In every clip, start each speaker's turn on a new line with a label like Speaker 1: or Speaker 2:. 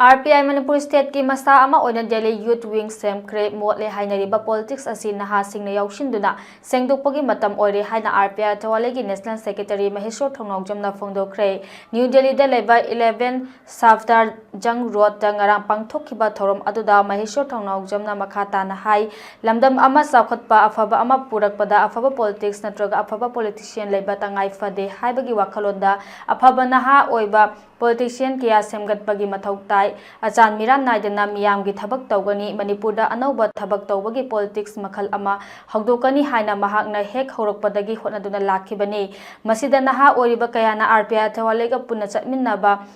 Speaker 1: RPI Manipur State ki masa ama oina Delhi Youth Wing semkre Motle hainariba politics asi naha singna yaoshinduna sengdokpagi matam oire haina RPI Thawalegi National Secretary Maheshwar Thounaojam na phongdokre New Delhi da leba 11 Safdar Jang Road da ngarang pangthokkiba thorom aduda Maheshwar Thounaojam na makhata na hai lamdam ama sakhotpa afaba ama purakpada afaba politics natraga afaba politician leba tangai fade haibagi wakhalonda afaba naha oiba politician kiya semgatpagi mathau Achan Miran Naidana Miyamgi Tabak Togani, Manipur Anoba Tabak Tobagi politics Makal Ama, Hogdokani Haina Mahakna Hek Horokpadagi Honaduna Lakibani, Masida Naha Oriba Kayana RPI Tawalega Punachat Minaba,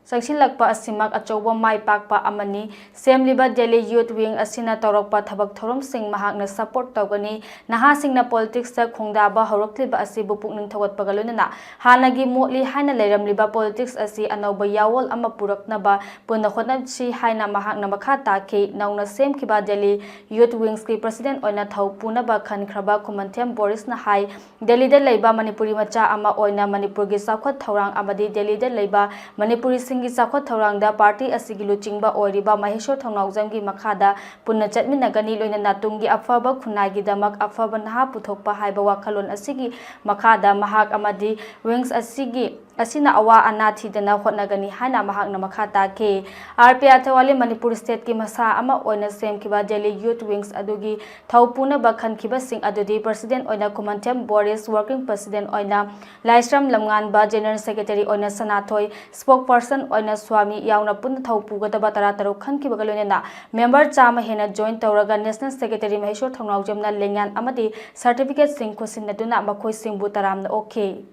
Speaker 1: Sangsilakpa asimak achoba mai pakpa amani semliba Delhi Youth Wing asina torokpa thabak thorom sing mahakna support tawgani naha singna politics ta khongdaba horokliba asibu pukning thawat pagalunana hanagi Motle haina leiramliba politics asi anoba yawol ama puraknaba punna khotnabsi haina mahakna makhata ke nauna semkiba Delhi Youth Wings ki president oina thau punaba khankraba Kumantham Boris na hai Delhi da leiba Manipuri macha ama oina Manipur gi sakhot thorang amadi Delhi da leiba Manipuri Singi Sakhot Thorangda Party asigi luchingba oiriba Maheshwar Thounaojam gi makhada punna chatminagani loina natungi afaba khunagi damak afaba naha puthokpa haiba wakhalon asigi makhada mahak amadi wings asina awa anathi dana hotnagani hana mahakna makhata ke RPI Thawali Manipur State ki masa ama oina semkiba Delhi Youth Wings adugi thaupuna bakhan kiba sing adudi president oina Kumantham Boris working president oina Laisram Lamngan ba general secretary oina Sanathoi spokesperson oina Swami yauna punna thaupuga daba tarataro khan ki bagalona member chama hena join tawraga national secretary Maheshwar Thounaojam na lengan amadi certificate sing khosin naduna makhoi singbu taramna okay